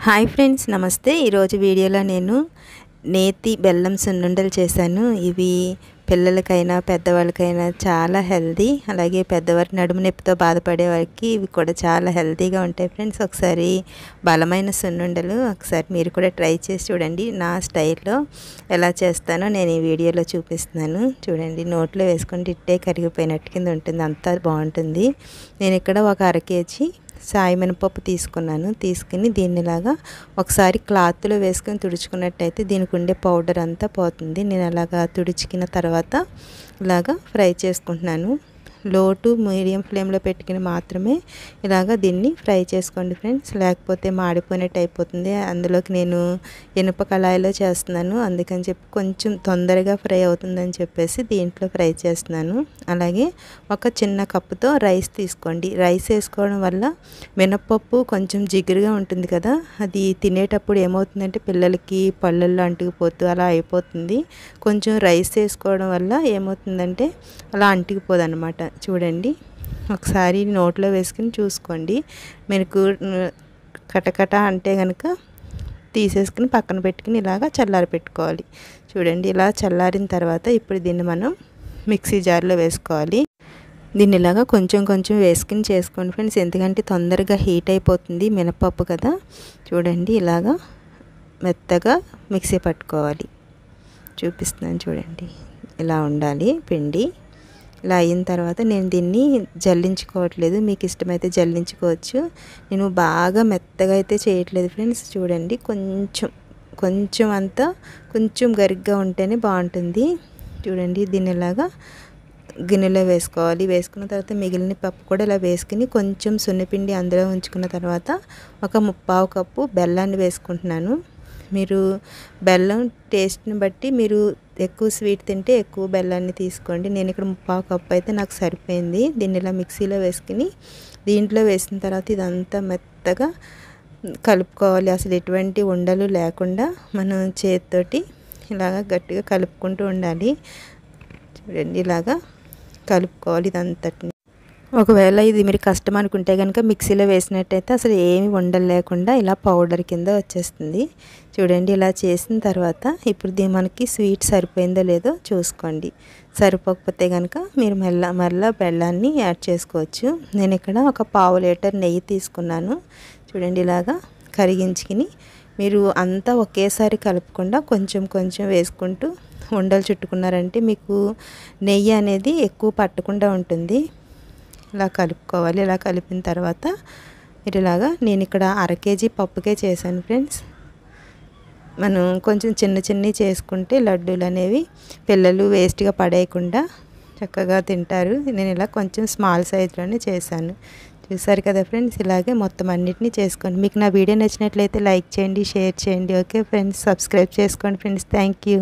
Hi friends, నమస్తే. ఈరోజు వీడియోలో నేను నేతి బెల్లం సున్నుండలు చేశాను. ఇవి పిల్లలకైనా పెద్దవాళ్ళకైనా చాలా హెల్దీ. అలాగే పెద్దవారి నడుము నొప్పితో బాధపడే వారికి ఇవి కూడా చాలా హెల్తీగా ఉంటాయి ఫ్రెండ్స్. ఒకసారి బలమైన సున్నుండలు ఒకసారి మీరు కూడా ట్రై చేసి చూడండి. నా స్టైల్లో ఎలా చేస్తానో నేను ఈ వీడియోలో చూపిస్తున్నాను. చూడండి, నోట్లో వేసుకుంటే ఇట్టే కరిగిపోయినట్టు కింద ఉంటుంది, అంతా బాగుంటుంది. నేను ఇక్కడ ఒక 1/2 కేజీ సాయి మినపప్పు తీసుకుని దీన్నిలాగా ఒకసారి క్లాత్లో వేసుకొని తుడుచుకున్నట్టయితే దీనికి ఉండే పౌడర్ అంతా పోతుంది. నేను అలాగా తుడుచుకున్న తర్వాత ఇలాగా ఫ్రై చేసుకుంటున్నాను. లో టు మీడియం ఫ్లేమ్లో పెట్టుకుని మాత్రమే ఇలాగ దీన్ని ఫ్రై చేసుకోండి ఫ్రెండ్స్, లేకపోతే మాడిపోయినట్టు అయిపోతుంది. అందులోకి నేను ఇనుప కళాయిలో చేస్తున్నాను, అందుకని చెప్పి కొంచెం తొందరగా ఫ్రై అవుతుందని చెప్పేసి దీంట్లో ఫ్రై చేస్తున్నాను. అలాగే ఒక చిన్న కప్పుతో రైస్ తీసుకోండి. రైస్ వేసుకోవడం వల్ల మినపప్పు కొంచెం జిగురుగా ఉంటుంది కదా, అది తినేటప్పుడు ఏమవుతుందంటే పిల్లలకి పళ్ళల్లో అంటుకుపోతూ అలా అయిపోతుంది. కొంచెం రైస్ వేసుకోవడం వల్ల ఏమవుతుందంటే అలా అంటుకుపోదు అనమాట. చూడండి, ఒకసారి నోట్లో వేసుకుని చూసుకోండి. మీకు కటకట అంటే కనుక తీసేసుకుని పక్కన పెట్టుకుని ఇలాగా చల్లారి పెట్టుకోవాలి. చూడండి, ఇలా చల్లారిన తర్వాత ఇప్పుడు దీన్ని మనం మిక్సీ జార్లో వేసుకోవాలి. దీన్ని ఇలాగా కొంచెం కొంచెం వేసుకుని చేసుకోండి ఫ్రెండ్స్, ఎందుకంటే తొందరగా హీట్ అయిపోతుంది మినపప్పు కదా. చూడండి, ఇలాగా మెత్తగా మిక్సీ పట్టుకోవాలి. చూపిస్తున్నాను చూడండి, ఇలా ఉండాలి పిండి. ఇలా అయిన తర్వాత నేను దీన్ని జల్లించుకోవట్లేదు, మీకు ఇష్టమైతే జల్లించుకోవచ్చు. నేను బాగా మెత్తగా అయితే చేయట్లేదు ఫ్రెండ్స్. చూడండి, కొంచెం అంతా కొంచెం గరిగ్గా ఉంటేనే బాగుంటుంది. చూడండి, దీన్ని ఇలాగా గిన్నెలో వేసుకోవాలి. వేసుకున్న తర్వాత మిగిలిన పప్పు కూడా ఇలా వేసుకుని కొంచెం సున్నిపిండి అందులో ఉంచుకున్న తర్వాత ఒక 1/4 కప్పు బెల్లాన్ని వేసుకుంటున్నాను. మీరు బెల్లం టేస్ట్ని బట్టి మీరు ఎక్కువ స్వీట్ తింటే ఎక్కువ బెల్లాన్ని తీసుకోండి. నేను ఇక్కడ 1/4 కప్పు అయితే నాకు సరిపోయింది. దీన్ని ఇలా మిక్సీలో వేసుకుని దీంట్లో వేసిన తర్వాత ఇదంతా మెత్తగా కలుపుకోవాలి. అసలు ఎటువంటి ఉండలు లేకుండా మనం చేతితోటి ఇలాగ గట్టిగా కలుపుకుంటూ ఉండాలి. చూడండి, ఇలాగా కలుపుకోవాలి ఇదంతటిని. ఒకవేళ ఇది మీరు కష్టం అనుకుంటే కనుక మిక్సీలో వేసినట్టయితే అసలు ఏమి ఉండలు లేకుండా ఇలా పౌడర్ కింద వచ్చేస్తుంది. చూడండి, ఇలా చేసిన తర్వాత ఇప్పుడు మనకి స్వీట్ సరిపోయిందో లేదో చూసుకోండి. సరిపోకపోతే కనుక మీరు మళ్ళీ బెల్లాన్ని యాడ్ చేసుకోవచ్చు. నేను ఇక్కడ ఒక 1/2 లీటర్ నెయ్యి తీసుకున్నాను. చూడండి, ఇలాగా కరిగించుకుని మీరు అంతా ఒకేసారి కలుపుకుండా కొంచెం కొంచెం వేసుకుంటూ ఉండలు చుట్టుకున్నారంటే మీకు నెయ్యి అనేది ఎక్కువ పట్టకుండా ఉంటుంది. ఇలా కలుపుకోవాలి. ఇలా కలిపిన తర్వాత మీరు ఇలాగా, నేను ఇక్కడ 1/2 కేజీ పప్పుకే చేశాను ఫ్రెండ్స్. మనం కొంచెం చిన్నవి చేసుకుంటే లడ్డూలు అనేవి పిల్లలు వేస్ట్గా పడేయకుండా చక్కగా తింటారు. నేను ఇలా కొంచెం స్మాల్ సైజులోనే చేశాను. చూసారు కదా ఫ్రెండ్స్, ఇలాగే మొత్తం అన్నిటినీ చేసుకోండి. మీకు నా వీడియో నచ్చినట్లయితే లైక్ చేయండి, షేర్ చేయండి. ఓకే ఫ్రెండ్స్, సబ్స్క్రైబ్ చేసుకోండి ఫ్రెండ్స్. Thank you.